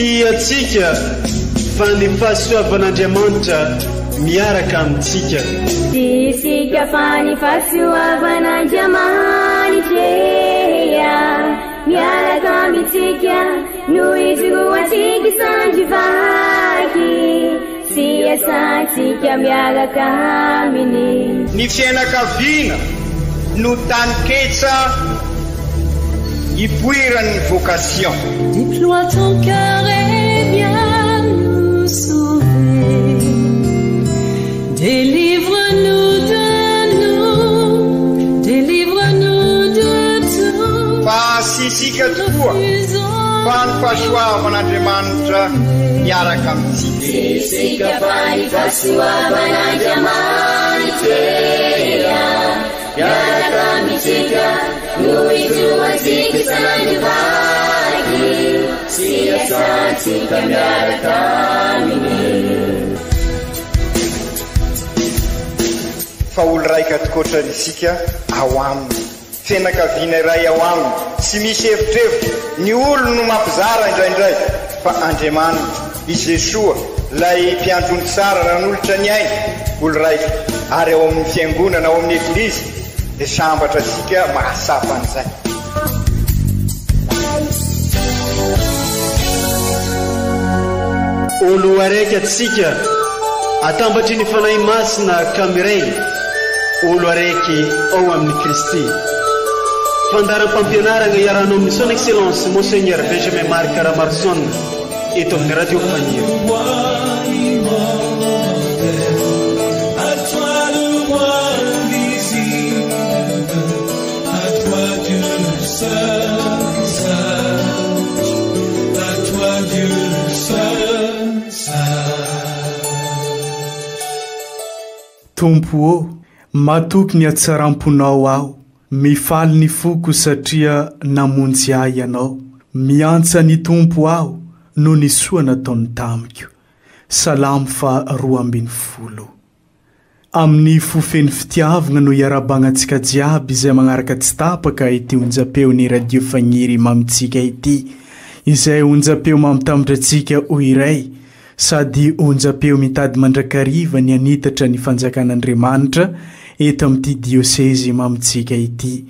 Tiatsika fa ny fahasoavan'Andriamanitra miaraka amintsika. Tisika fa ny fahasoavan'Andriamanitra miaraka amintsika noho izy roantsika sandrivaky sy asantsika miaraka aminy. Ny fianakaviana no taniketsa ipoiran'ny vocation. Déploie ton cœur et viens nous sauver. Délivre-nous de tout. Fa sisika tokoa fa ny fahasoavan'Andriamanitra miaraka amintsika. Sisika fa ny fahasoavan'Andriamanitra miaraka amintsika noho izy roantsika sandrivaky sy asantsika miaraka aminy. Fa olo raika tokoatranisika ao aminy, fianakaviana iray ao aminy, tsy misy hevitrevitra. Ny olo no mampizara indraindray, fa Andriamanitra i Jesoa lay mpiandrony tsara nanolotra ny aina, olo raika. Ary ao amin'ny fiangonana, ao amin'ny eglizy dia sambatra tsika mahasapa an'izay. Olo araiky atsika atambatry ny fanahy masina kamiray, olo araiky ao amin'ny Kristy. Fandaram-pampianarana iarahana amin'ny son excellence Monseigneur Benjamin Marc Caramarson eto amin'ny radio Faniry. Tompo ô, matoky ny atsaram-ponao aho, mifaly ny foko satria namonjy ahy ianao. Miantsa ny tompo aho no ny soa nataony tamiko. Salamo fa 12. Amin'ny fofeny fitiavagna no iarabagnantsika jiaby izay magnaraka tsy tapaka ity onjapeo ny radio Faniry mamitsika ity, izay onjapeo mamitambatra antsika ho iray sady onjapeo mitady mandrakariva ny anitatra ny fanjakan'Andriamanitra eto amin'ity diosèzy mamitsika ity.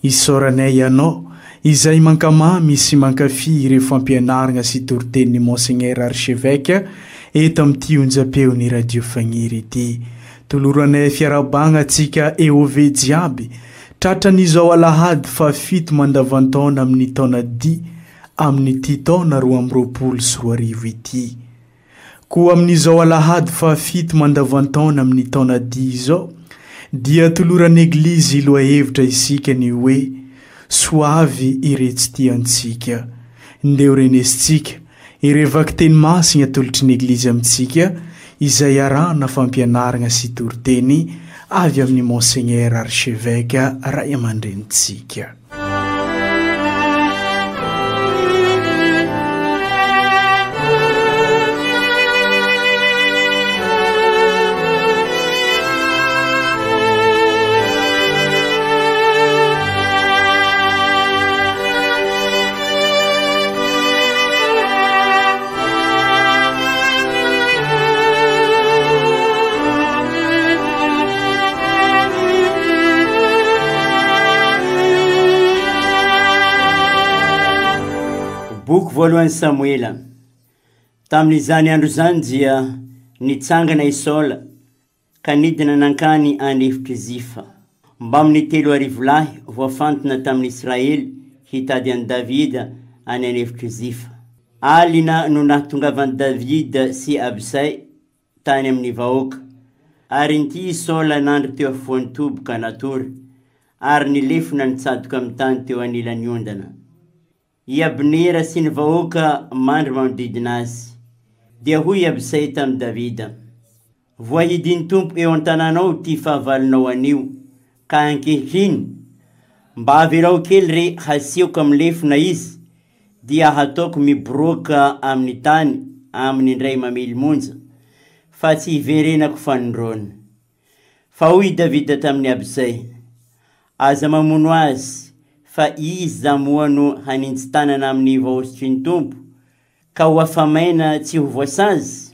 Isaoranay ianao izay mankamamy sy mankafy ireo fampianarana sy toritenin'ny Monseigneur Archevêque eto amin'ity onjapeo ny radio Faniry ity. Toloranay fiarabagna atsika EOV jiaby tratran'izao alahady fa 7 mandavantaona amin'ny taona 10 amin'ity taona 2020 ity. Koa amin'izao alahady fa 7 mandavantaona amin'ny taona 10 izao dia toloran'ny eglizy loha hevitra isika ny hoe soavy iretsy tiantsika. Ndeo renesitsika irevaky teny masina tolotry ny eglizy amintsika izay arahana fampianarana sy toriteny avy amin'ny Monseigneur Archevêque Ray amandrenitsika. Boky voalohany Samuela. Tamin'izany andro zany dia nitsangana i Saola ka nidina nankany anefitry Zifa. Mba amin'ny 3 lahy voafantona tamin'ny Israely hitady an Davida any anefitry Zifa. Alina no nahatongavan Davida sy Abisai tany amin'ny vahoaka. Ary nity Saola nandro teo afovoan'ny toboka natory, ary nilefona nitsadoka amin'ny tany teo anilan'ny ondana. I Abnera sy ny vahoaka mandry manodidina azy. Dia hoy Abisai tamin'i Davida: voahidin'ny tompo eo an-tananao ty fahavalonao anio, ka ankehitriny mba averao kely re hasioko amin'ny lefona izy, dia hataoko miboroka amin'ny tany amin'ny indray mamely monja, fa tsy hiverenako fanondrona. Fa hoy Davida tamin'ny Abisai: aza mamono azy, fa izy zamoano hanintsitanana amin'ny vaositry ny tompo, ka ho afamaina tsy ho voasazy.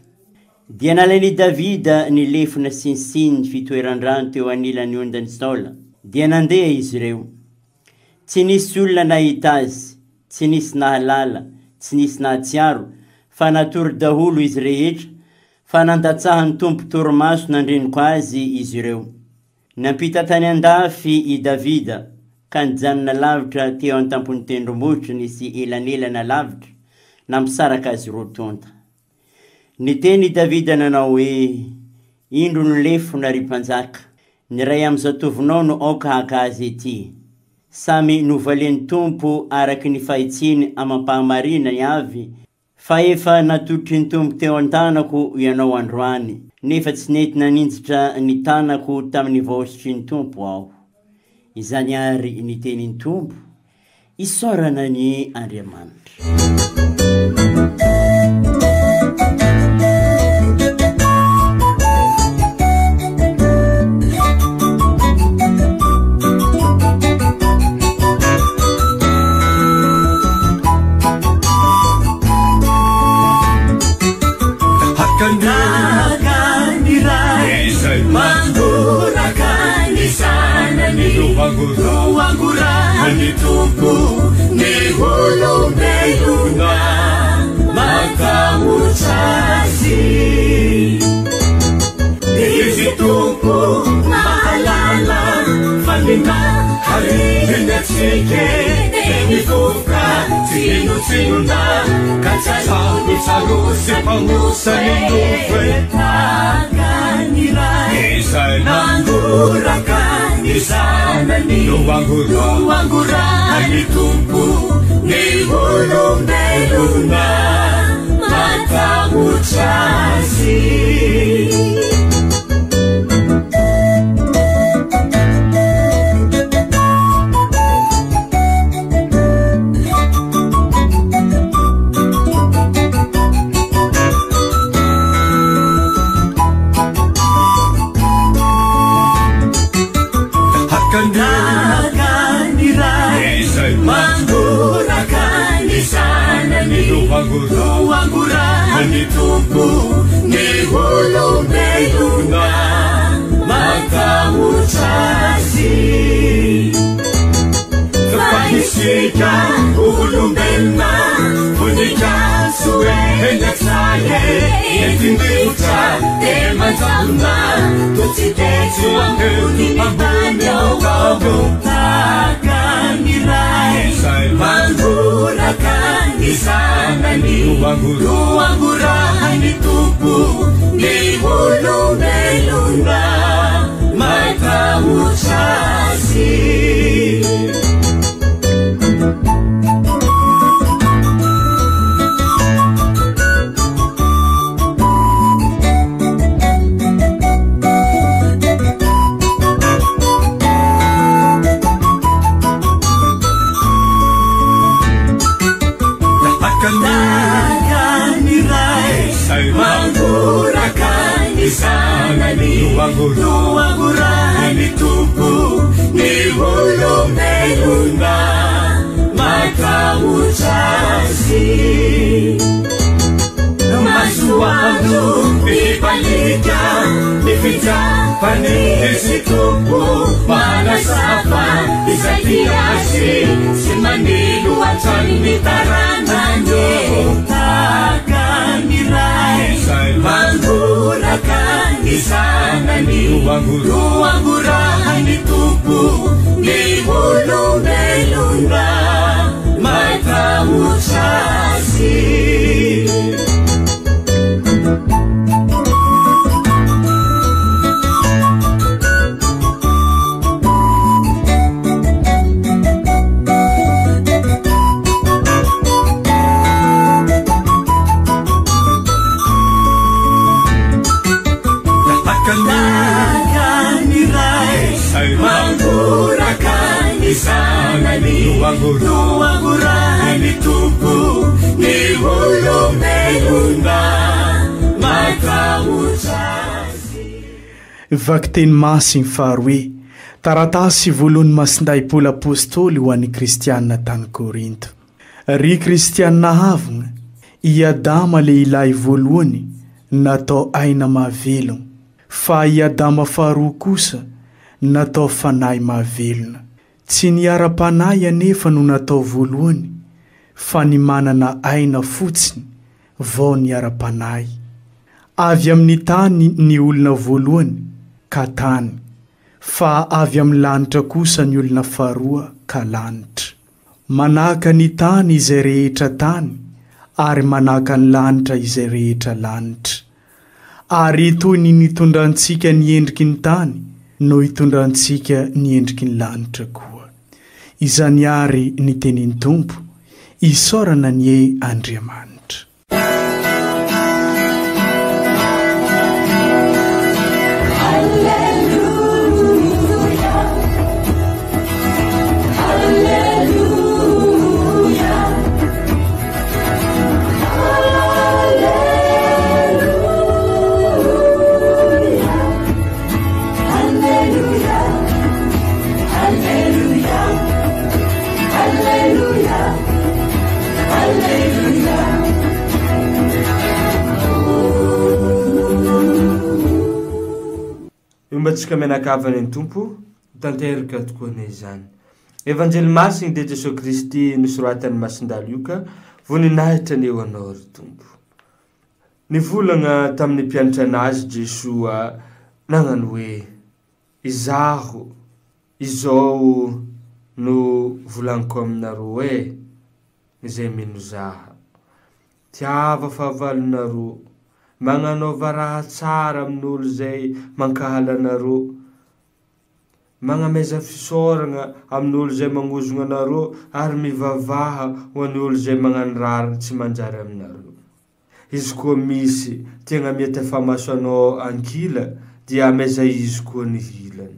Dia nalainy Davida ny lefona sinsiny fitoeran-drano teo anilany ondany Saola. Dia nandeha izy ireo. Tsy nisy olona nahita azy, tsy nisy nahalala, tsy nisy nahatsiaro, fa natory daholo izy rehetra, fa nandatsahany tompo torimaso nandreniko azy izy ireo. Nampita tany andafy i Davida, ka nijanona lavitra teo an-tampony tendrombohitra nisy elanelana lavitra, nampisaraka azy rotonta. Niteny Davida nanao hoe, indro no lefona ry mpanjaka, ny ray amin'izao tovinao no aoka haka azy ety. Samy novaleny tompo araky ny fahitsiny amampahamarina ny avy, fa efa natotry ny tompo teo an-tanako ianao androany, nefa tsy nety naninjitra ny tanako tamin'ny vaositry ny tompo aho. Izany ary niteny ny tompo, isaorana ny Andriamanitra. Ruangurani tumpu ni ulumbeyuna makamuchasi Dizi tumpu maalala Fanina haringa chike Enifuka tinu tinuna Kachasani sarusi pangusa ninduwe Taganirai Nangurakan Isana ni Ruangurani tumpu ni ulumbeyuna makamuchasi Ruangurani tumpu ni ulumbeyuna makamuchasi Fahisika ulumbena Funika suwe henaksaye Yetindita emanzaluna Tutitetu anguni abanyo wabo Taganirai Mangurakan Isana ni Ruangurani tumpu ni ulumbeyuna makamuchasi Ruangurani tumpu ni ulumbeyuna makamuchasi Masuanu ipalika nifita panisi tumpu Manasapa isatiasi Simanilu watani mitarananye Taganirai Mangurakan Isana ni Ruangurani tumpu ni ulumbeyuna makamuchasi Mangurakan Isana ni Ruangurani tumpu ni ulumbeyuna makamuchasi Vaky teny masiny faharoe taratasy voalohany masinday Paoly apôstôly ho an'ny kristianina tany Korinto. Ry kristianina havagna, I Adama lehilahy voalohany natao aina mahavelona, fa i Adama faharoa kosa natao fanahy mahavelona. Tsy ny ara-panahy anefa no natao voalohany, fa ny manana aina fotsiny vao ny ara-panahy. Avy amin'ny tany ny olona voalohany ka tany, fa avy amin'ny lanitra kosa ny olona faharoa ka lanitra. Manaka ny tany izay rehetra tany, ary manaka ny lanitra izay rehetra lanitra. Ary toy ny nitondrantsika ny endriky ny tany no hitondrantsika ny endriky ny lanitra koa. Izany ary ny tenin'ny Tompo, isaorana ny Andriamanitra. Tsika menakavany ny Tompo tanteraka tokoa ny izany. Evanjely masiny de Jesu Kristy nisoratany masindalo io ka voninahitra ny eo anao ry Tompo. Nivolagna tamin'ny mpianatra anazy Jesoa nagnano hoe izaho izao no volaniko aminareo hoe izay mino zaha. Tiava fahavalonareo, magnanaova raha tsara amin'olo zay mankahala anareo, magnameza fisaoragna amin'olo zay magnozogna anareo, ary mivavaha ho an'ny olo zay magnano raha tsy manjary aminareo. Izy koa misy tegna mety famaso anao ankila, dia ameza izy koa ny hilany.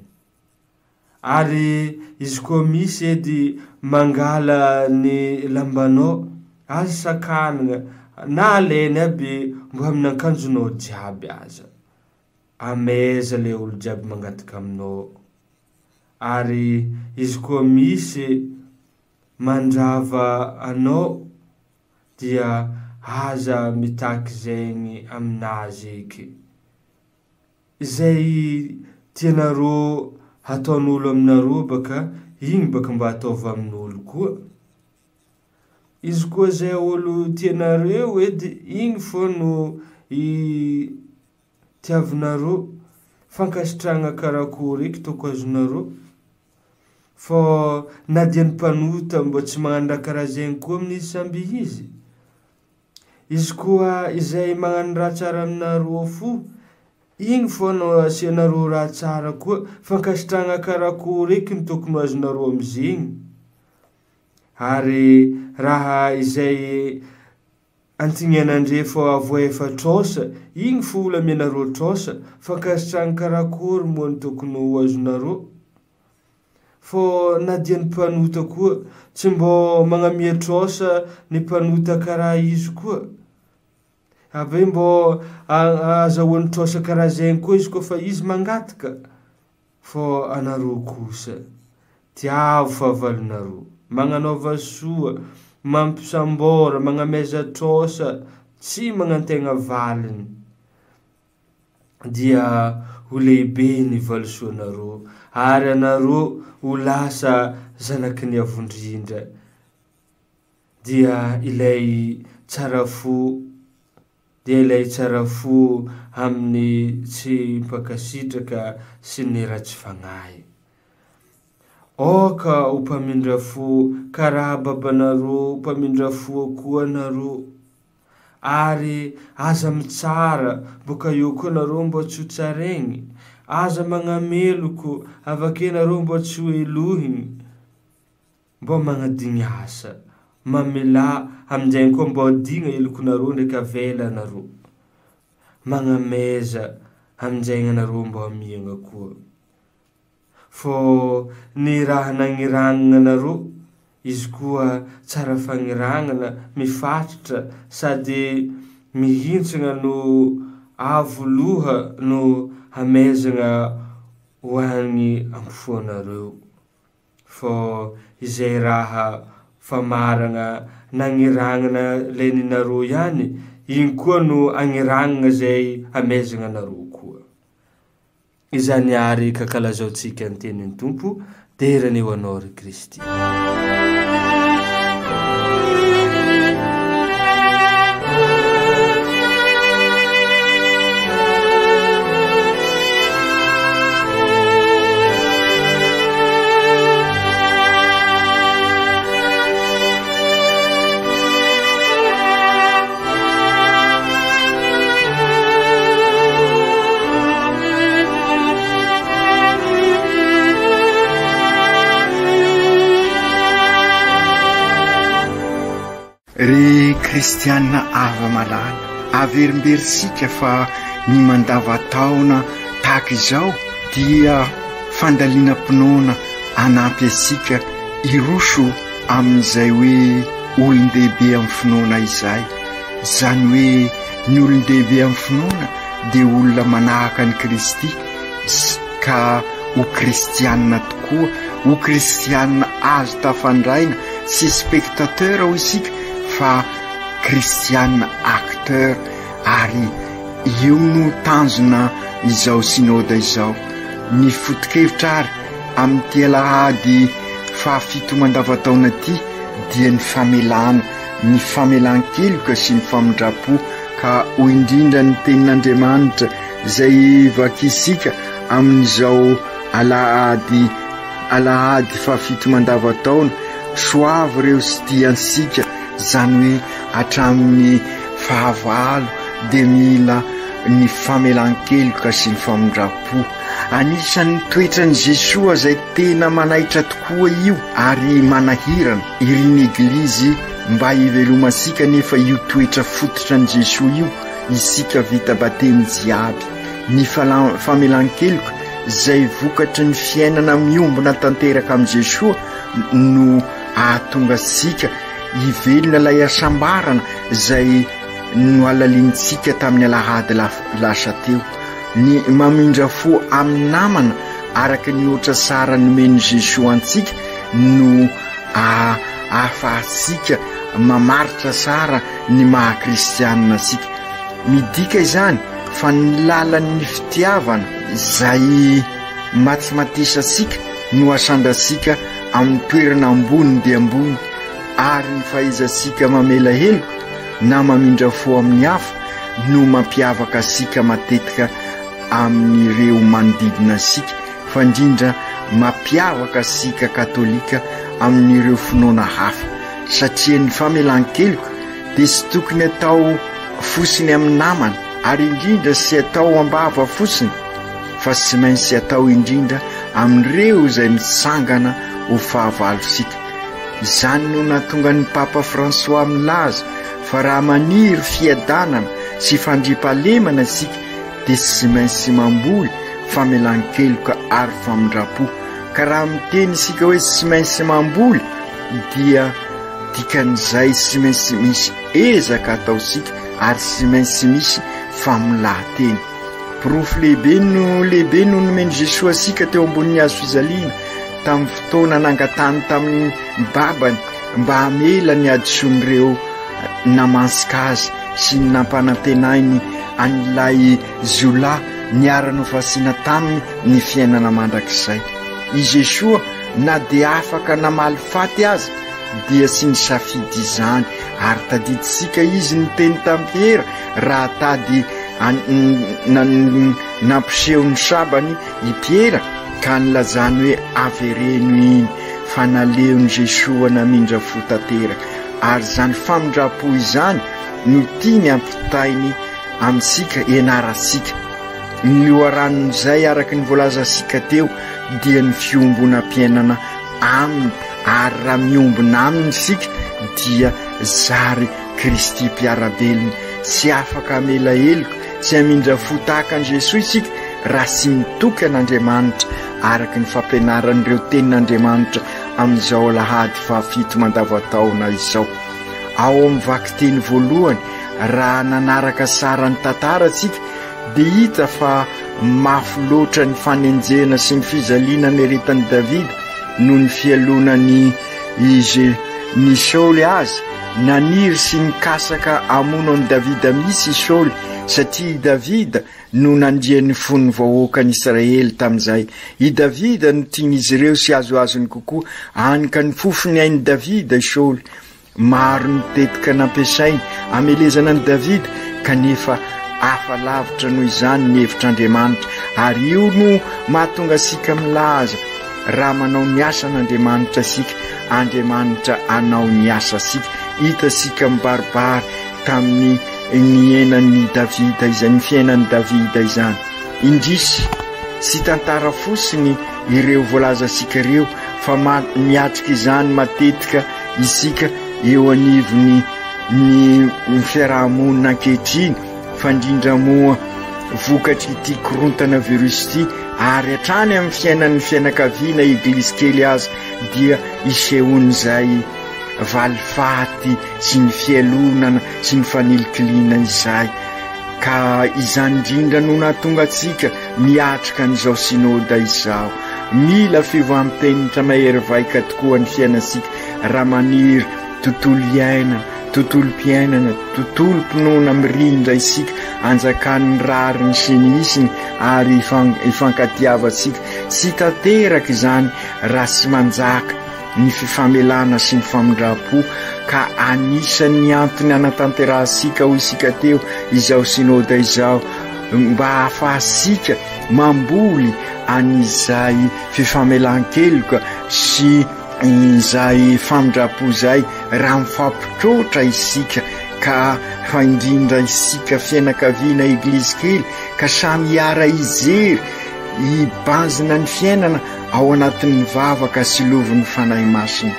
Ary izy koa misy edy mangala ny lambanao, azy sakanagna na aleny aby mbo amin'ny akanjonao jiaby aza. Ameza le olo jiaby mangataka aminao. Ary izy koa misy mandrava anao, dia aza mitaky zegny aminazy eky. Izay tianareo hataon'olo aminareo baka, igny baka mba ataova amin'olo koa. Izy koa zay olo tianareo edy, igny fo no tiavinareo, fankasitragna karakory eky toko azonareo. Fa na dia ny mpanota mbo tsy magnano karaha zegny koa amin'izy samby izy. Izy koa izay magnano raha tsara aminareo fo, igny fo no asianareo raha tsara koa, fankasitragna karakory eky ny tokony azonareo amizegny. Ary raha izay antignainandre fa voaefa trosa, igny fo olo amenareo trosa, fankasitragna karakory moa ny tokony ho azonareo. Fa na dia ny mpanota koa, tsy mbo magnamia trosa ny mpanota karaha izy koa. Ave mbo azahoany trosa karaha zegny koa izy koa fa izy mangataka. Fa anareo kosa, tiavo fahavalonareo, magnanaova soa, mampisambora, magnameza trosa, tsy magnantegna valiny. Dia ho lehibe ny valisoanareo, ary anareo ho lasa zanaky ny avondrindra. Dia ilay tsara fo, amin'ny tsy mpakasitraka sy ny ratsy fagnahy. Oka ho mpamindra fo karaha babanareo, mpamindra fo koa anareo. Ary aza mitsara, boka eo koa nareo mbo tsy ho tsaregny. Aza magnameloko, avake nareo mbo tsy ho elohigny. Mbo magnadigny asa, mamela, aminjay koa mbo adigna elokonareo ndraiky avela nareo. Magnameza, aminjay nareo mbo amiagna koa. Fô ny raha nagniragnana nareo, izy koa tsara fagniragnana, mifatritra, sady mihintsana no avoloha no hamezana ho agny ampofoanareo. Fô izay raha famaragna nagniragnana leninareo ihany, igny koa no agniragnana zay amezagna nareo koa. Izany ary kakalazaotsika ny tenin'ny Tompo, terany eo anao ry Kristy. Ry kristianina ava malala, averimberisika fa ny mandavataona tahaka izao dia fandaliana-pinoana anampy asika iroso amin'izay hoe olon-dehibe amin'ny finoana izay. Izany hoe ny olon-dehibe amin'ny finoana dia olona manahaka ny Kristy, ka ho kristianina tokoa, ho kristianina azo tafandraina, sy spectateur ho isika fa kristianina acteur. Ary io no tanjona izao synôda izao. Ny foto-kevitra ary amin'ity alahady fahafito mandavataona ity dia ny famelana, ny famelan-keloka sy ny famindrapo, ka ho indrindra ny tenin'Andriamanitra izay vakisika amin'izao alahady fahafito mandavataona. Soavy ireo sy tiansika, zany hoe hatramin'ny fahavalo dia mila ny famelan-keloka sy ny famindrapo. Anisan'ny toetran'i Jesoa izay tena manaitra tokoa io ary manahirana iriny eglizy mba hivelomasika, nefa io toetra fototran'i Jesoa io isika vita batemy jiaby. Ny famelan-keloka izay vokatry ny fiainana miombona tanteraka amin'i Jesoa no ahatonga sika hivelona ilay asambarana izay no alalintsika tamin'ny alahady lasa teo. Ny mamindra fo amin'ny namana araka ny ohatra sara nomeny Jesoa antsika no ahafahasika mamaritra sara ny maha-kristianina sika. Midika izany fa ny lalan'ny fitiavana izay matsimatesasika no asandrasika amin'ny toerana ambony dia ambony, ary ny fahaizasika mamela heloka na mamindra fo amin'ny hafa no mampiavaka sika matetika amin'ireo manodidina sika, fa indrindra mampiavaka sika katolika amin'ireo finoana hafa. Satria ny famelan-keloka dia sy tokony atao fosiny amin'ny namana, ary indrindra sy atao ambava fosiny, fa sy maintsy atao indrindra amin'ireo izay misangana ho fahavalosika. Izany no nahatonga ny Papa François milaza fa raha maniry fiadanana sy fandriampahalemana isika dia sy maintsy mamboly famelan-keloka ary famindrapo. Ka raha miteny isika hoe sy maintsy mamboly dia dikan'izay sy maintsy misy ezaka ataosika ary sy maintsy misy famolahan-teny. Pirofo lehibe no nomeny Jesoa asika teo ambonin'ny hazo fizaliana tamin'ny fotoana nangatany tamin'ny babany mba hamela ny adison'ireo namansika azy sy ny nampanantenainy an'ilay Zola niara-no fasiana taminy ny fiainana mandrakizay. I Jesoa na dia afaka namaly faty azy dia sy ny safidy izany, ary tadiditsika izy ny teny tamin'ny Piera raha tady nampiseho ny sabany i Piera, ka nilazany hoe avereno iny fa naleon'i Jesoa namindra fo tanteraka. Ary zany famindrapo izany no tiany ampitainy amintsika ianarasika. Ny loharanon'izay araka ny voalazasika teo dia ny fiombonam-piainana aminy, ary raha miombona aminy isika dia zary Kristy mpiarabelona, sy afaka hamela heloka sy hamindra fo tahaka an'i Jesoa isika raha sy mitoky an'Andriamanitra araka ny fampianaran'ireo tenin'Andriamanitra amin'izao alahady fahafito mandavataona izao. Ao amin'ny vaky-teny voalohany, raha nanaraka sara ny tantara tsika dia hita fa mafy loatra ny fanenjena sy ny fizaliana ny eretan'i Davida noho ny fialonany ny Saoly azy naniry sy nikasaka amono any Davida misy Saoly satria Davida no nandrian'ny fon'ny vahoaka ny Israely tamin'izay. I Davida no tian'izy ireo sy azoazony kokoa anika ny fofony ainy Davida Saoly. Maro ny tetika nampiasainy amelezana ny Davida kanefa hafa lavitra noho izany ny hevitr'Andriamanitra, ary io no mahatonga sika milaza raha manao ny asan'Andriamanitra sika, Andriamanitra anao ny asa sika. Hita sika mibaribary tamin'ny niainan'ny Davida izany, ny fiainan'ny Davida izany. Indrisy sy tantara fosiny ireo voalaza sika ireo, fa miatrika izany matetika isika eo anivony ny fiarahamonina ankehitriny, fandrindra moa vokatry ity korontana virus ity, ary hatrany amin'ny fiainan'ny fianakaviana eglizy kely azy dia isehon'izay valifaty sy ny fialonana sy ny fanilikiliana izay. Ka izany indrindra no nahatonga antsika miatrika n'izao synôda izao. Mila fivoampenitra mahery vaika tokoa ny fiainantsika raha maniry tontolo iainana, tontolo mpiainana, tontolo mpinoana mirindra isika anjakan'ny rariny sy ny isiny ary ifankatiavatsika. Sy tanteraka izany raha sy manjaka ny fifamelana sy ny famindram-po, ka anisan'ny antony anatanterahasika ho isika teo izao synôda izao mba ahafahasika mamboly an'izay fifamelan-keloka sy izay famindram-po zay raha mifampitrotra isika, ka faindrindra isika fianakaviana eglizy kely ka samy hiara ijery ibanzina ny fiainana ao anatin'ny vavaka sy lovin'ny fanahy masina.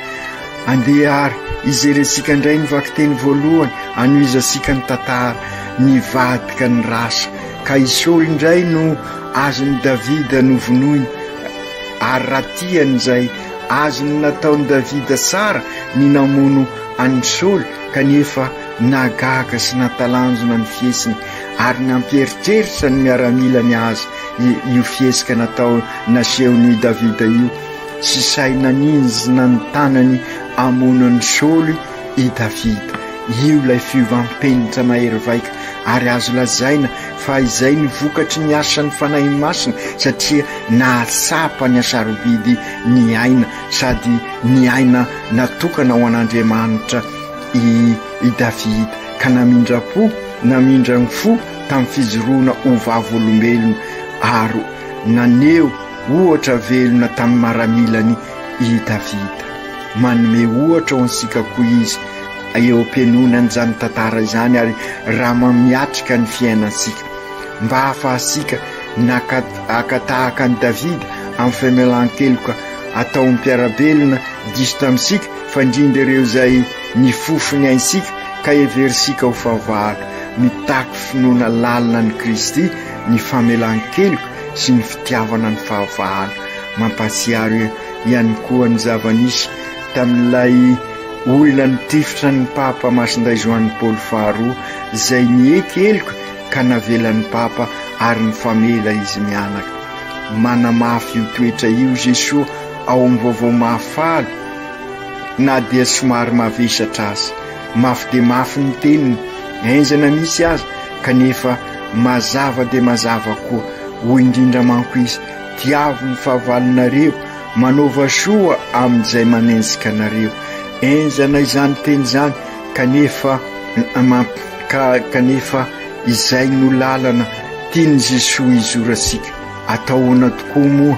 Andeha ary ijeresika indray ny vakiteny voalohany anoizasika ny tantara nivadika ny rasa, ka i Saoly indray no azony Davida novonoiny, ary ratiany izay azony nataony Davida tsara ny namono any Saoly, kanefa nagaga sy natalanjona ny fiesiny ary nampieritreritra ny miaramilany azy io fiesika natao nasehon'i Davida io, sy saina ninzina ny tanany amonon'ny Saoly i Davida. Io lay fiovampenitra mahery vaika, ary azo lazaina fa izay ny vokatry ny asan'ny fanahy masina, satria nahatsapa ny asarobidy ny aina, sady ny aina natokana ho an'Andriamanitra i Davida, ka namindra-po namindra ny fo tamin'ny fijoroana ho vavolombelona, ary naneo ohatra velona tamin'ny maramilany i Davida. Manome ohatra ho ansika koa izy eo am-pianonany izany tantara izany, ary raha mamiatrika ny fiainansika mba ahafahasika akatahaka ny Davida amin'ny fiamelan-keloka atao mpiarabelona diso tamintsika, fa indrindra ireo izay ny fofony ainsika ka everisika ho favahana, mitaky finoana lalina ny Kristy, ny famelan-keloka sy ny fitiavana ny fahavahana. Mampatsiaro ihany koa ny zava-nisy tamin'ilay olona nitifitra ny Papa Masinday Joany Paoly faharoa izay niekeloka ka navelan'ny Papa ary ny famela izy mianaka. Manamafy io toetra io Jesosy ao amin'ny vaovao mahafaly, na dia somary mavesatra azy, mafy dia mafy ny teniny, aizana misy azy, kanefa mazava dia mazava koa. Ho indrindra manko izy tiavo ny fahavalonareo, manova soa amin'izay manenjika anareo. Enzana izany teny izany, kanefa izay no lalana tiany Jesosy izorasika. Atahoana tokoa moa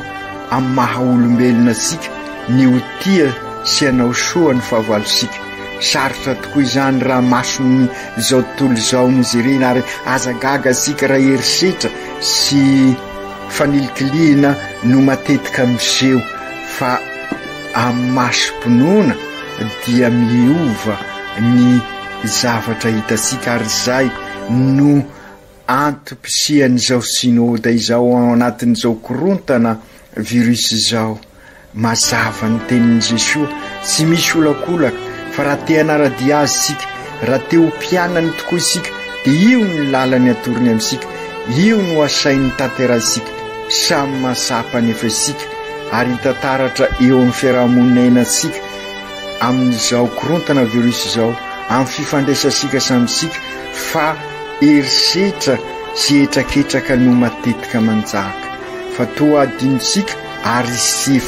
amin'ny maha olombelona sika ny ho tia sy hanao soa ny fahavalosika. Sarotra tokoa izany raha masony izao tontolo izao nizerena, ary azagaga sika raha herisetra sy fanilikiliana no matetika miseho, fa amin'ny masom-pinoana dia miova ny zavatra hitasika, ary izay no antom-pisian'izao synôda izao ao anatin'izao korontana virus izao. Mazava ny tenin'i Jesosy, tsy misy olakolaka, fa raha te hanaradia azy sika, raha te ho mpianany tokoa isika, dia io ny lalany atorony amintsika, io no asain'ny tanterahisika, samy masapa nefa isika, ary hitantaratra eo amin'ny fiarahamonina ainantsika amin'izao korontana virus zao amin'ny fifandraisasika samysika fa erisetra sy etraketraka no matetika manjaka fa toa adinosika ary sy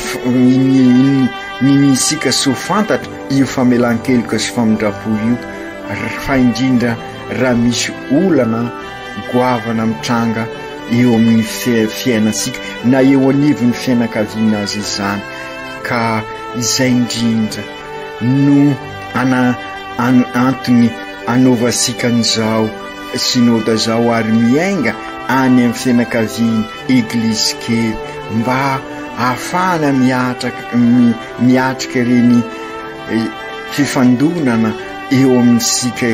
nisika so fantatra io famelan-keloka sy famindrapo io fa indrindra raha misy olana goavana mitranga eo amin'ny fiainasika na eo anivon'ny fianakaviana azy izany ka izay indrindra no antony anaovasika an'izao synôda zao ary miainga any amin'ny fianakaviana eglizy kely mba ahafahana miatrika reny fifandonana eo amin'sika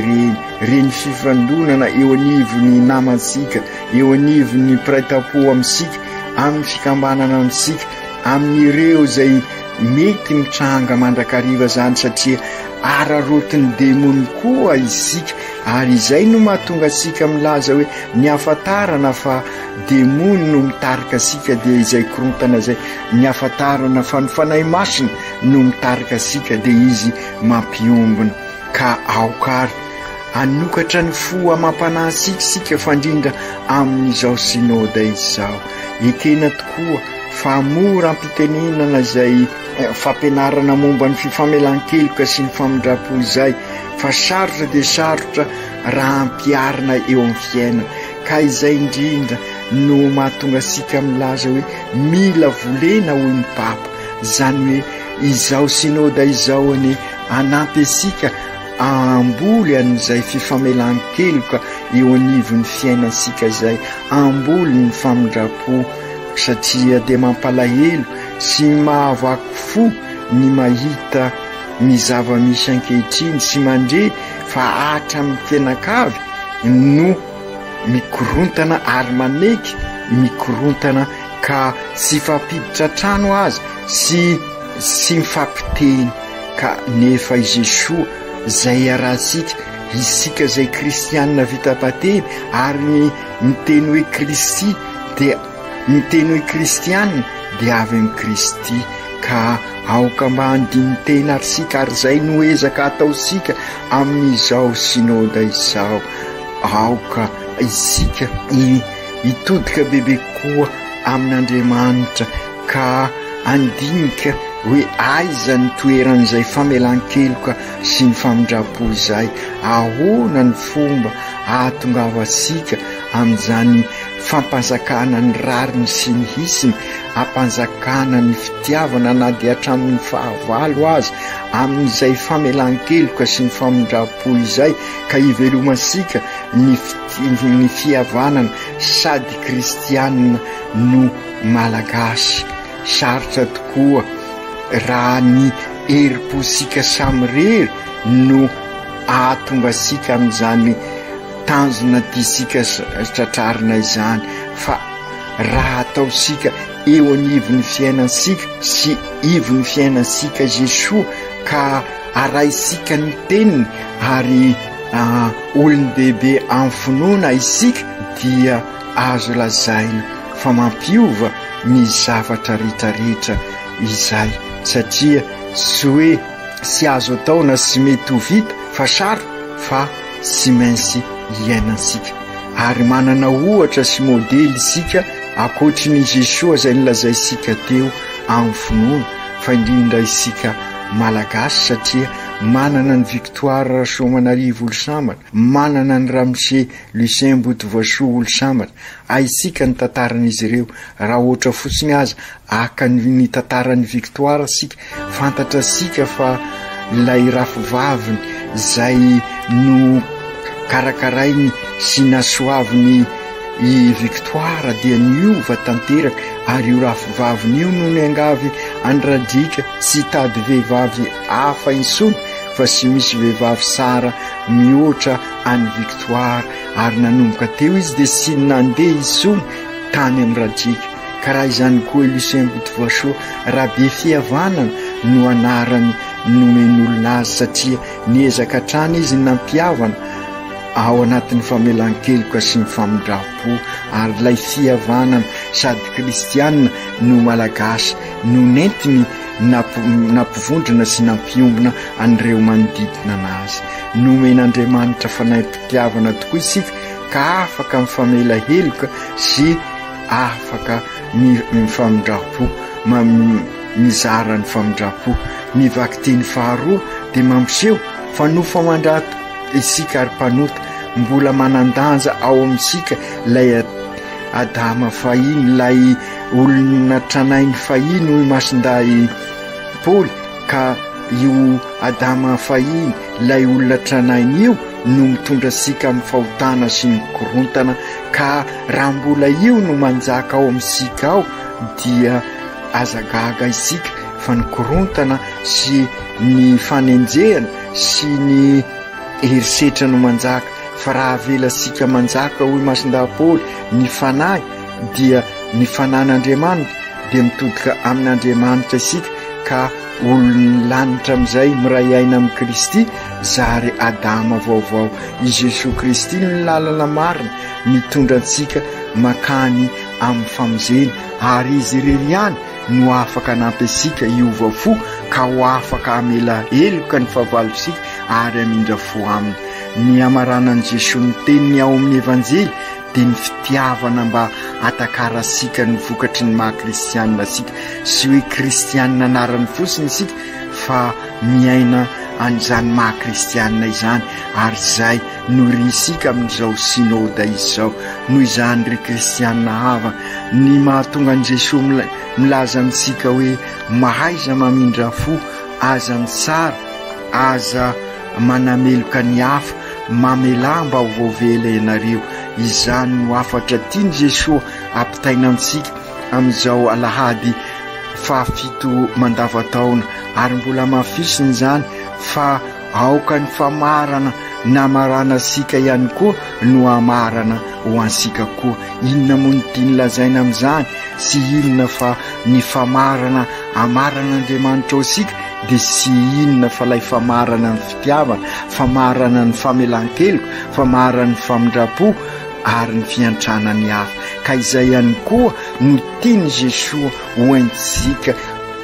reny fifandonana eo anivon'ny namasika eo anivon'ny piraitapo amin'sika amin'ny fikambanana amin'sika amin'ireo zay mety mitranga mandrakariva zany satria ararotiny demony koa isika ary izay no mahatonga asika milaza hoe ny afatarana fa demony no mitarika asika dia izay korontana zay ny afatarana fa ny fanahy masina no mitarika asika dia izy mampiombona ka aokary anokatra ny fo amam-panahy sika fandrindra amin'izao synôda izao ekena tokoa fa mora ampitenenana zay fampianarana momba ny fifamelan-keloka sy ny famindrapo izay fa sarotra dia sarotra raha ampiarina eo amin'ny fiainana ka izay indrindra no mahatonga asika milaza hoe mila volena hoy ny papa zany hoe izao synôda izao any anampy asika amboly an'izay fifamelan-keloka eo anivon'ny fiainasika zay amboly ny famindrapo satria dia mampalahelo sy mahavaky fo ny mahita ny zava-misy ankehitriny sy mandre fa atra amin'ny fianakavy no mikorontana ary maneky mikorontana ka sy fampiditra trano azy sy mifampiteny ka nefa i Jesoa zay arahasika isika zay kristianina vita-pateny ary miteny hoe Kristy dia miteny hoe kristianina dia avy amin'ny Kristy ka aoka mba handiny tena arsika ary zay no ezaka ataosika amin'izao synôda izao aoka isika hitodika bebe koa amin'Andriamanitra ka andinika hoe aiza ny toeran'izay famelan-keloka sy ny famindrapo izay ahoana ny fomba ahatongava asika amin'izany fampanjakana ny rariny sy ny hisiny ampanjakana ny fitiavana na dia hatramin'ny fahavalo azy amin'izay famelan-keloka sy ny famindrapo izay ka ivelomasika ny fihavanana sady kristianina no malagasy sarotra tokoa raha ny heriposika samirery no ahatonga asika amin'izany tanjona tiasika tratrarina izany fa raha ataosika eo anivon'ny fiainasika sy ivon'ny fiainasika Jesoa ka araisika ny teniny ary olon-dehibe amin'ny finoana isika dia azo lazaina fa mampiova ny zavatra rehetrarehetra izay satria sy hoe sy azo atao na sy mety ho vita fa saro fa sy mainsy iainasika ary manana ohatra sy modely isika akoatry ny Jesoa zay nilazaisika teo amin'ny finoana fa indrindra isika malagasy satria manana ny Victoire Soamanarivo olo samatra manana ny Ramsey Lucien Mbotovoasoa olo samatra aisika ny tantaran'izy ireo raha ohatra fotsiny aza aka ny tantarany Victoire sika fantatra sika fa ilay rafivaviny zay no karakarainy sy nasoaviny i Victoire dia niova tanteraka ary io rafivaviny io no niangavy andradrika sy tady vehivavy hafa intsony fa sy misy vehivavy sara mihoatra any Victoire ary nanomboka teo izy dia sy nandeha intsony tany amin'ny radrika ka raha izany koa Lucien Mbotovoasoa raha be fihavanana no anarany nomen'olona azy satria niezaka trany izy nampiavana ao anatin'ny famelan-keloka sy ny famindrapo ary ilay fihavanana sady kristianina no malagasy no nentiny nampivondrona sy nampiombona an'ireo manodidina anazy. Nomen'Andriamanitra fanahy-pitiavana tokoa isika ka afaka mifamela heloka sy afaka mifamindrapo mizara ny famindrapo. Ny vaky-teny faharoa dia mampiseho fa no famandrato isika ary mpanota mbola manandanja ao amintsika lay Adama fahiny, lay olona tranainy fahiny hoy masinday Paoly, ka io Adama fahiny lay olona tranainy io no mitondra sika amin'ny fahotana sy ny korontana. Ka raha mbola io no manjaka ao amintsika ao dia azagaga isika fa ny korontana sy ny fanenjehana sy ny herisetra no manjaka. Fa raha avela sika manjaka hoy masinda Paoly ny fanahy dia ny fanan'Andriamanitra dia mitodika amin'Andriamanitra isika ka olony lanitra amin'izay miray aina amin'ny Kristy zary Adama vaovao. I Jesosy Kristy ny lalana marina mitondra antsika makany amin'ny famonjena ary izy irery ihany no afaka nampesika hiova fo ka ho afaka amela heloka ny fahavalosika ary amindra fo aminy. Ny amaranan'i Jesosy ny teniny ao amin'ny evanjely dia ny fitiavana mba atakarasika ny vokatry ny maha-kristianina sika, sy hoe kristianina anarany fosiny sika fa miaina an'izany maha-kristianina izany. Ary izay no risika amin'izao synôda izao noho izany ry kristianina hava. Ny mahatonga an'i Jesosy milaza amintsika hoe mahaiza mamindra fo, aza mitsara, aza manameloka ny hafa, mamela mba ho vaovela ianareo. Izany no afatra tiany Jesosy ampitaina amintsika amin'izao alahady fahafito mandavataona, ary mbola mafisiny izany fa aoka ny famarana namarana sika ihany koa no amarana ho ansika koa. Inona moa ny tiany lazaina amin'izany sy inona fa ny famarana amaran'Andriamanitra ao sika dia sy inona fa lay famarana ny fitiavana, famarana ny famelan-keloka, famarana ny famindrapo ary ny fiantrana ny hafa. Ka izay ihany koa no tiany Jesosy hoentsika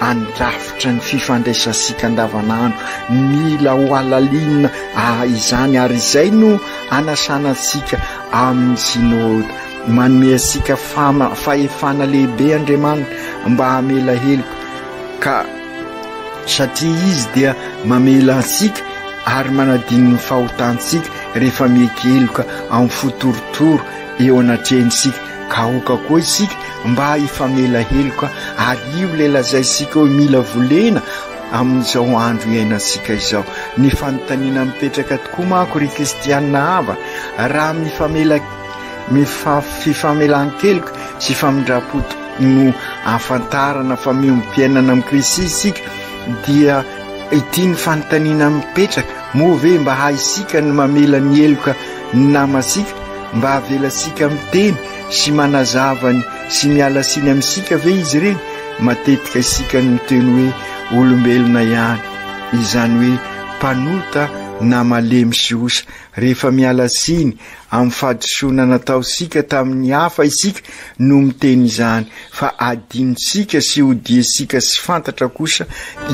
andrafitra ny fifandraisasika andavanandro, mila ho alalinina izany. Ary izay no anasanasika amin'ny synôda, manome asika fahefana lehibe Andriamanitra mba hamela heloka, ka satria izy dia mamela ansika ary manadiny ny fahotantsika rehefa miekeloka amin'ny fotorotoro eo anatrehantsika. Ka oka koa isika mba hifamela heloka, ary io le lazaisika hoe mila volena amin'izao andro iainantsika izao. Ny fanontaniana mipetraka tokoa manko ry kristianina hava, raha fifamelan-keloka sy famindrapoto no afantarana fa miompiainana amin'ny Kristy isika, dia ity ny fanontaniana mipetraka: moa ve mba haisika ny mamela ny heloka ny namasika, mba havelasika miteny sy manazavany sy miala siny amintsika ve izy ireny? Matetika isika ny miteny hoe olombelona ihany, izany hoe mpanota na malemy sy osa. Rehefa miala siny amin'ny fahadisoana nataosika tamin'ny hafa isika no miteny izany, fa adinosika sy hodiesika sy fantatra kosa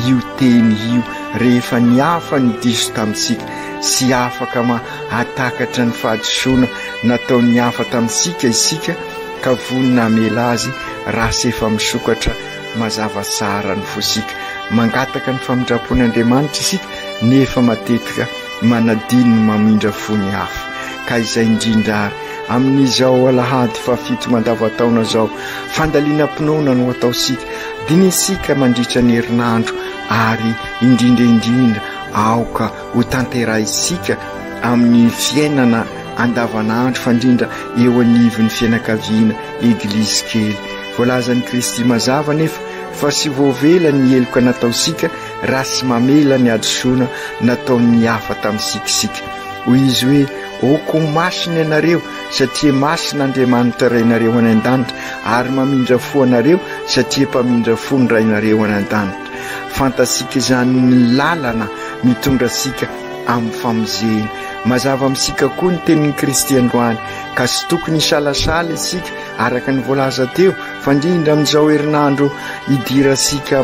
io teny io. Rehefa ny hafa ny diso tamintsika sy afaka atakatra ny fahadisoana nataon'ny hafa tamintsika isika, ka vonina amela azy raha sy efa misokatra mazava tsara ny fosika. Mangataka ny famindrapon'Andriamanitra isika, nefa matetika manadino mamindra fo ny hafa. Ka izay indrindra ary amin'izao alahady fahafito mandavataona zao, fandaliana mpinoana no ataosika, dinisika mandritra ny herinandro, ary indrindra aoka ho tanterahisika amin'ny fiainana andavanandro, fandrindra eo anivon'ny fianakaviana eglizy kely. Voalazan'ny Kristy mazava nefa fa sy voavela ny heloka nataosika raha sy mamela ny adisoana nataon'ny hafa taminsikisika. Hoy izy hoe: oko masina ianareo satria masin'Andriamanitra rainareo any an-danitra, ary mamindra fo anareo satria mpamindra fo ny rainareo any an-danitra. Fantasika izany ny lalana mitondra sika amin'ny famonjena. Mazava amintsika koa ny tenin'ny Kristy androany, ka sy tokony salasala isika araka ny voalaza teo, fa indrindra amin'izao herinandro idirasika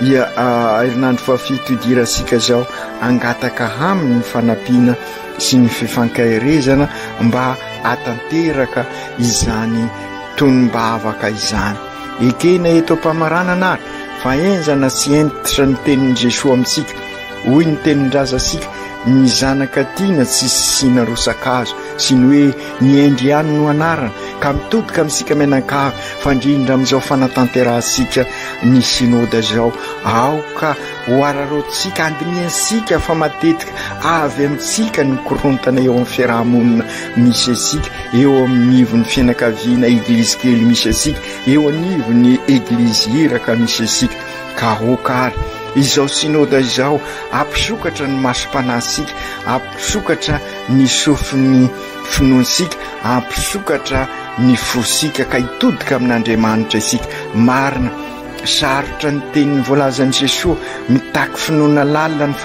ia herinandro fafito idirasika zao angataka aminy ny fanampiana sy ny fifankairezana mba atanteraka izany tonombavaka izany ekena eto ampamaranana ary fa enzana sy entitra ny tenin'i Jesosy amintsika hoy ny tenin-drazasika ny zanaka tiana tsy sina rosakazo sy ny hoe niendry ihany no anarana ka mitodika amintsika menankavy fa indrindra amin'izao fanatanterahasika ny synôda zao aoka ho ararotsika andiniansika fa matetika avy amintsika ny korontana eo amin'ny fiarahamonina misy asika eo amin'ny ivon'ny fianakaviana eglizy kely misy asika eo anivony eglizy iraka misy asika ka hokary izao synôda izao ampisokatra ny masom-panahsika ampisokatra ny sofin'ny finoansika ampisokatra ny fosika ka hitodika amin'Andriamanitra isika marina sarotra ny tenin'ny voalazan'i Jesosy mitaky finoana lalina ny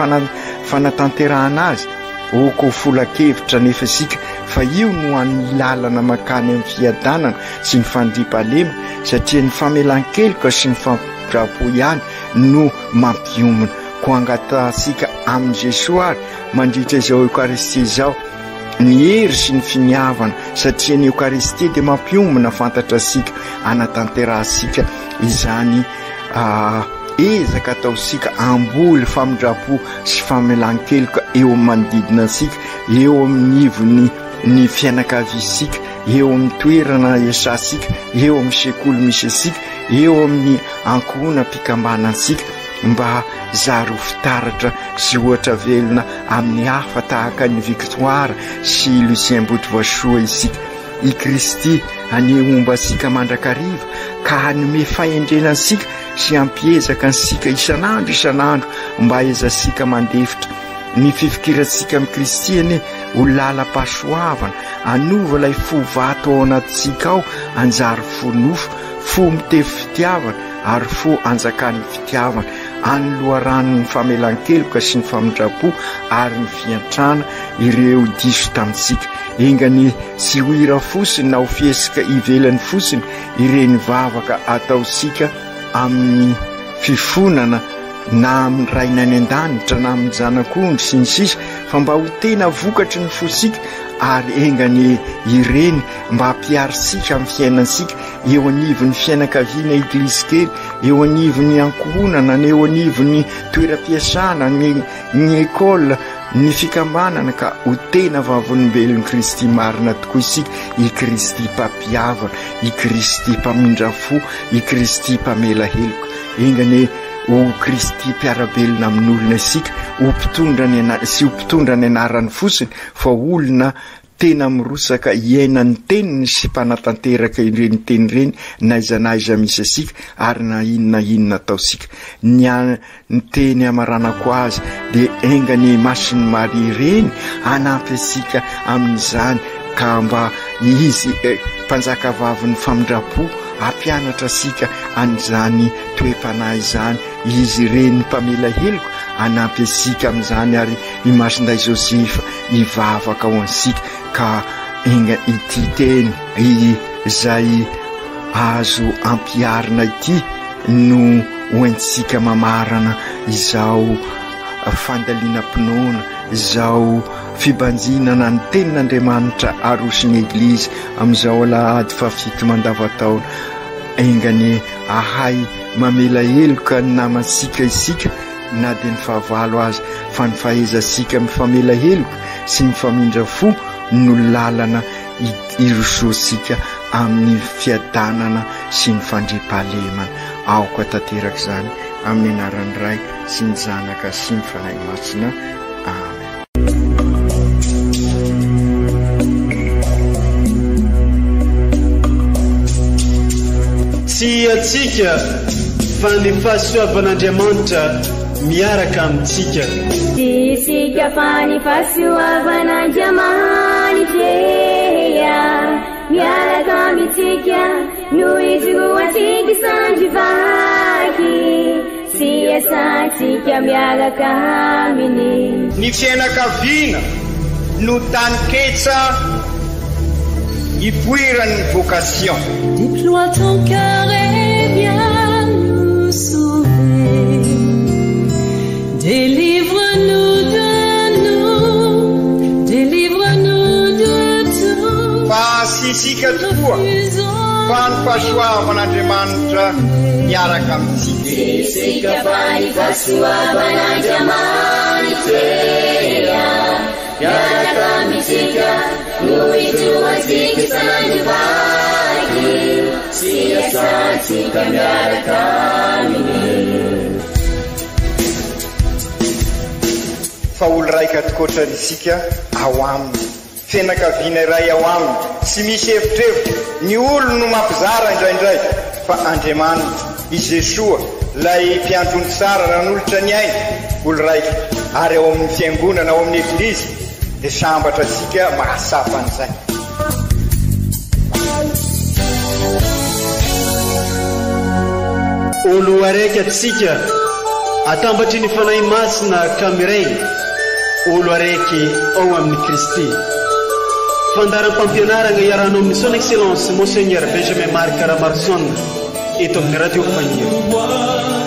fanatanterahana azy oko folakevitra nefa isika fa io no an'ny lalana makany amin'ny fiadanana sy ny fandriam-pahalema satria ny famelan-keloka sy ny fampidrapo ihany no mampiomina ko angatasika amin'ny Jesosy ary mandritra izao Eukaristia izao ny hery sy ny finiavana satria ny Eukaristia dia mampiomina fantatra asika anatanterahasika izany ezaka ataosika amboly famindrapo sy famelan-keloka eo amin'ny manodidina asika eo amin'ny ivony ny fianakavisika eo amin'ny toerana iasasika eo amin'ny sekoly misy asika eo amin'ny ankohona mpikambanasika mba zaro fitaratra sy ohatra velona amin'ny hafa tahaka ny Victoire sy Lucien Botovasoa isika i Kristy aneomba asika mandrakariva ka hanome fahendrenasika sy ampiezaka ansika isanandro mba ezasika mandefitra ny fifikiransika amin'ny Kristy ane ho lalam-pahasoavana anova ilay fo vato ao anatsika ao anjary fo nofo fo mitefy fitiavana ary fo anjakan'ny fitiavana anyloharanony famelan-keloka sy ny famindrapo ary ny fiantrana ireo diso tamitsika engany sy hoira fosiny na ho fiesika ivelany fosiny ireny vavaka ataosika amin'ny fifonana na amin'ny raina any an-danitra na amin'ny janak'ondry sy ny sisa fa mba ho tena vokatry ny fosika ary engany ireny mba hampiarisika amin'ny fiainansika eo anivon'ny fianakaviana eglizy kely eo anivon'ny ankohonana na eo anivon'ny toeram-piasana ny ekôla ny fikambanana ka ho tena vavolombelon'i Kristy marina tokoa isika i Kristy mpampiavana i Kristy mpamindrafo i Kristy mpamela heloka engany o Kristy mpiarabelona amin'olona isika ho mpitondra ny anarany fosiny fa olona tena mirosaka iainany teniny sy mpanatanteraka ireny teny ireny na iza misy asika ary na inona ataosika ny teny amaranako azy dia engany masiny Maria ireny hanampy asika amin'izany ka mba izy mpanjaka vaviny famindrapo hampianatra asika an'izany toe-panahy izany izy ireny mpamela heloko hanampy asika amin'izany ary i masinday Josefa ivavaka ao ansika ka enga ity teny izay azo ampiarina ity no hoentsika mamarana izao fandaliana-pinoana izao fibanjinana ny tenin'Andriamanitra arosiny eglizy amin'izao alahady fafito mandavataona engany ahay mamela heloka ny namasika isika na dia ny fahavalo azy fa ny fahezasika mifamela heloka sy ny famindra fo no lalana irososika amin'ny fiadanana sy ny fandriam-pahalemana aoka tanteraka izany amin'ny anaran'ny Ray sy ny Zanaka sy ny Fanahy Masina. Amen. Tsy atsika fa ny fahasoavan'Andriamanitra miaraka amintsika. Isika fa ny fahasoavan'Andriamanitra miaraka amintsika no izoatsika sandrivaky sy asantsika miaraka aminy. Ny fianakaviana no tany ketsa ipoiran'ny vocation. Déploie ton cœur et viens nous sauver. fahafahany fahasoavan'Andriamanitra miaraka amintsika. Isika fany fahasoavan'Andriamanitra miaraka amintsika no itoantsika sandovaky sy asantsika miaraka aminy. Fa olo raika tokoatrany isika ao aminy, fianakaviana iray ao aminy, tsy misy hevitrevitra. Ny olo no mampizara indraindray, fa Andriamanitra i Jesoa lay mpiandrony tsara nanolotra ny aina, olo raika. Ary ao amin'ny fiangonana, ao amin'ny eglizy dia sambatra antsika mahasapa an'izay. Olo araiky atsika atambatry ny fanahy masina kamiray, olo araiky ao amin'ny Kristy. Fandaram-pampianarana iarano amin'ny son excellence Monseigneur Benjamin Marc Caramarson eto amin'ny radio Fahiny.